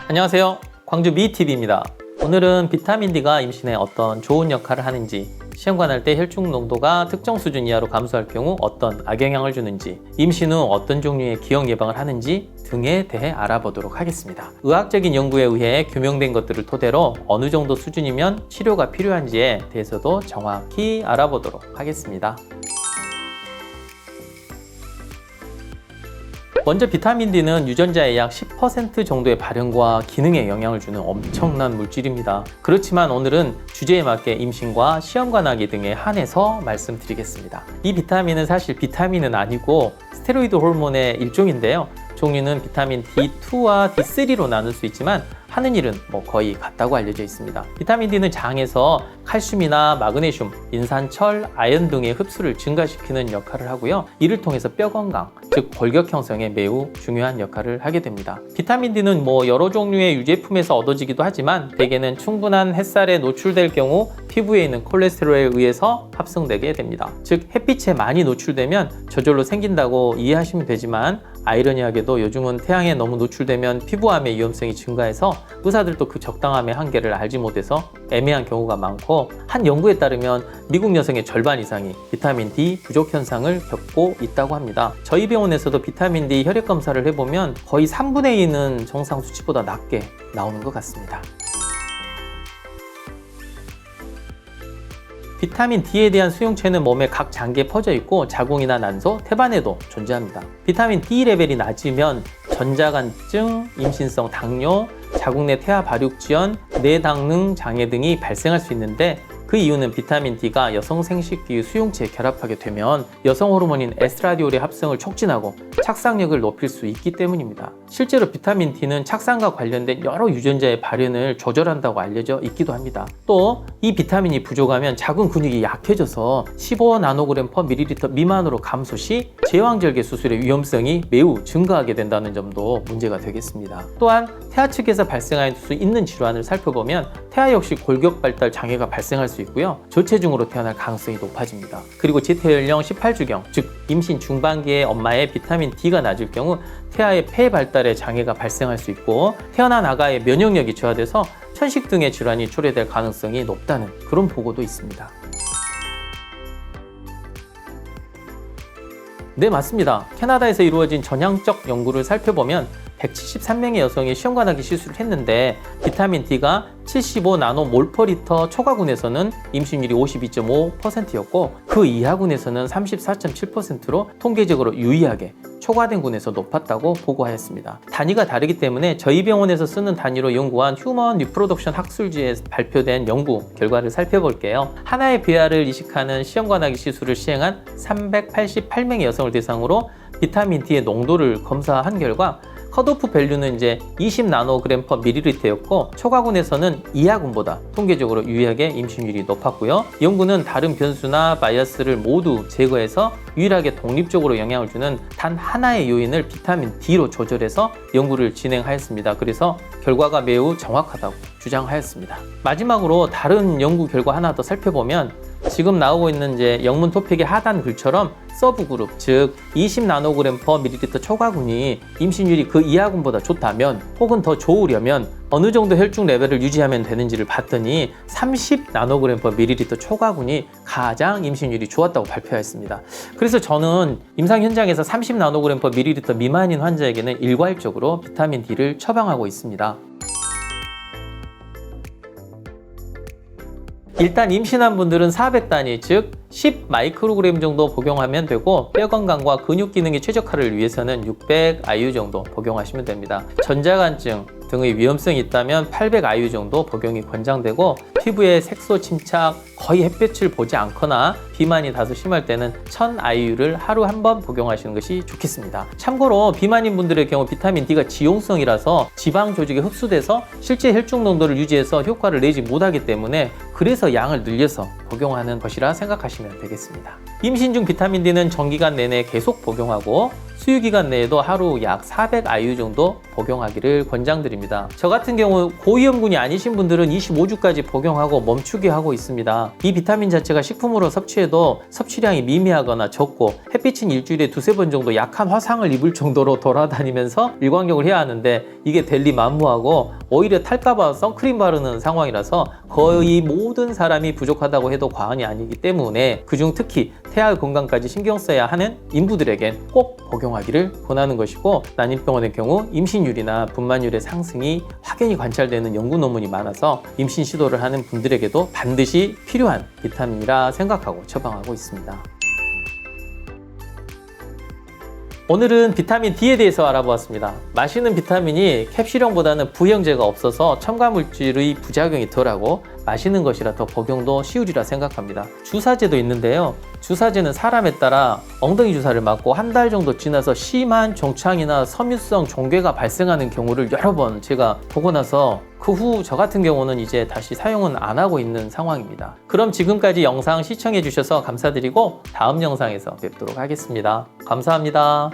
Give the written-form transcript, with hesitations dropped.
안녕하세요. 광주 미TV입니다. 오늘은 비타민 D가 임신에 어떤 좋은 역할을 하는지, 시험관 할 때 혈중 농도가 특정 수준 이하로 감소할 경우 어떤 악영향을 주는지, 임신 후 어떤 종류의 기형 예방을 하는지 등에 대해 알아보도록 하겠습니다. 의학적인 연구에 의해 규명된 것들을 토대로 어느 정도 수준이면 치료가 필요한지에 대해서도 정확히 알아보도록 하겠습니다. 먼저 비타민 D는 유전자의 약 10% 정도의 발현과 기능에 영향을 주는 엄청난 물질입니다. 그렇지만 오늘은 주제에 맞게 임신과 시험관하기 등에 한해서 말씀드리겠습니다. 이 비타민은 사실 비타민은 아니고 스테로이드 호르몬의 일종인데요. 종류는 비타민 D2와 D3로 나눌 수 있지만 하는 일은 거의 같다고 알려져 있습니다. 비타민 D는 장에서 칼슘이나 마그네슘, 인산철, 아연 등의 흡수를 증가시키는 역할을 하고요. 이를 통해서 뼈 건강, 즉 골격 형성에 매우 중요한 역할을 하게 됩니다. 비타민 D는 여러 종류의 유제품에서 얻어지기도 하지만 대개는 충분한 햇살에 노출될 경우 피부에 있는 콜레스테롤에 의해서 합성되게 됩니다. 즉 햇빛에 많이 노출되면 저절로 생긴다고 이해하시면 되지만 아이러니하게도 요즘은 태양에 너무 노출되면 피부암의 위험성이 증가해서 의사들도 그 적당함의 한계를 알지 못해서 애매한 경우가 많고, 한 연구에 따르면 미국 여성의 절반 이상이 비타민 D 부족 현상을 겪고 있다고 합니다. 저희 병원에서도 비타민 D 혈액 검사를 해보면 거의 3분의 2는 정상 수치보다 낮게 나오는 것 같습니다. 비타민 D에 대한 수용체는 몸의 각 장기에 퍼져 있고 자궁이나 난소, 태반에도 존재합니다. 비타민 D 레벨이 낮으면 전자간증, 임신성 당뇨, 자궁 내 태아 발육 지연, 뇌당능 장애 등이 발생할 수 있는데, 그 이유는 비타민 D가 여성 생식기 수용체에 결합하게 되면 여성 호르몬인 에스트라디올의 합성을 촉진하고 착상력을 높일 수 있기 때문입니다. 실제로 비타민 D는 착상과 관련된 여러 유전자의 발현을 조절한다고 알려져 있기도 합니다. 또 이 비타민이 부족하면 자궁 근육이 약해져서 15나노그램/ml 미만으로 감소 시 제왕절개 수술의 위험성이 매우 증가하게 된다는 점도 문제가 되겠습니다. 또한 태아 측에서 발생할 수 있는 질환을 살펴보면 태아 역시 골격 발달 장애가 발생할 수 있고요. 저체중으로 태어날 가능성이 높아집니다. 그리고 지태연령 18주경, 즉 임신 중반기의 엄마의 비타민 D가 낮을 경우 태아의 폐 발달에 장애가 발생할 수 있고, 태어난 아가의 면역력이 저하돼서 천식 등의 질환이 초래될 가능성이 높다는 그런 보고도 있습니다. 네, 맞습니다. 캐나다에서 이루어진 전향적 연구를 살펴보면 173명의 여성이 시험관하기 시술을 했는데 비타민 D가 75나노몰/리터 초과군에서는 임신율이 52.5%였고 그 이하군에서는 34.7%로 통계적으로 유의하게 초과된 군에서 높았다고 보고하였습니다. 단위가 다르기 때문에 저희 병원에서 쓰는 단위로 연구한 휴먼 리프로덕션 학술지에 발표된 연구 결과를 살펴볼게요. 하나의 배아를 이식하는 시험관하기 시술을 시행한 388명의 여성을 대상으로 비타민 D의 농도를 검사한 결과 컷오프 밸류는 20나노그램/ml였고 초과군에서는 이하군보다 통계적으로 유의하게 임신율이 높았고요. 연구는 다른 변수나 바이어스를 모두 제거해서 유일하게 독립적으로 영향을 주는 단 하나의 요인을 비타민 D로 조절해서 연구를 진행하였습니다. 그래서 결과가 매우 정확하다고 주장하였습니다. 마지막으로 다른 연구 결과 하나 더 살펴보면 지금 나오고 있는 영문 토픽의 하단 글처럼 서브그룹, 즉 20나노그램/ml 초과군이 임신율이 그 이하군보다 좋다면 혹은 더 좋으려면 어느 정도 혈중 레벨을 유지하면 되는지를 봤더니 30나노그램/ml 초과군이 가장 임신율이 좋았다고 발표했습니다. 그래서 저는 임상 현장에서 30나노그램/ml 미만인 환자에게는 일괄적으로 비타민 D를 처방하고 있습니다. 일단 임신한 분들은 400단위, 즉 10마이크로그램 정도 복용하면 되고, 뼈 건강과 근육 기능의 최적화를 위해서는 600IU 정도 복용하시면 됩니다. 전자간증 등의 위험성이 있다면 800IU 정도 복용이 권장되고, 피부에 색소 침착, 거의 햇볕을 보지 않거나 비만이 다소 심할 때는 1000IU를 하루 한 번 복용하시는 것이 좋겠습니다. 참고로 비만인 분들의 경우 비타민 D가 지용성이라서 지방 조직에 흡수돼서 실제 혈중 농도를 유지해서 효과를 내지 못하기 때문에 그래서 양을 늘려서 복용하는 것이라 생각하시면 되겠습니다. 임신 중 비타민 D는 전기간 내내 계속 복용하고 수유기간 내에도 하루 약 400IU 정도 복용하기를 권장드립니다. 저 같은 경우 고위험군이 아니신 분들은 25주까지 복용하고 멈추게 하고 있습니다. 이 비타민 자체가 식품으로 섭취해도 섭취량이 미미하거나 적고 햇빛은 일주일에 2-3번 정도 약한 화상을 입을 정도로 돌아다니면서 일광욕을 해야 하는데 이게 델리만무하고 오히려 탈까봐 선크림 바르는 상황이라서 거의 모든 사람이 부족하다고 해도 과언이 아니기 때문에 그중 특히 태아 건강까지 신경 써야 하는 인부들에겐 꼭 복용하기를 권하는 것이고, 난임병원의 경우 임신율이나 분만율의 상승이 확연히 관찰되는 연구 논문이 많아서 임신 시도를 하는 분들에게도 반드시 필요한 비타민이라 생각하고 처방하고 있습니다. 오늘은 비타민 D에 대해서 알아보았습니다. 마시는 비타민이 캡슐형보다는 부형제가 없어서 첨가물질의 부작용이 덜하고 마시는 것이라 더 복용도 쉬우리라 생각합니다. 주사제도 있는데요. 주사제는 사람에 따라 엉덩이 주사를 맞고 한 달 정도 지나서 심한 종창이나 섬유성 종괴가 발생하는 경우를 여러 번 제가 보고 나서 그 후 저 같은 경우는 이제 다시 사용은 안 하고 있는 상황입니다. 그럼 지금까지 영상 시청해 주셔서 감사드리고 다음 영상에서 뵙도록 하겠습니다. 감사합니다.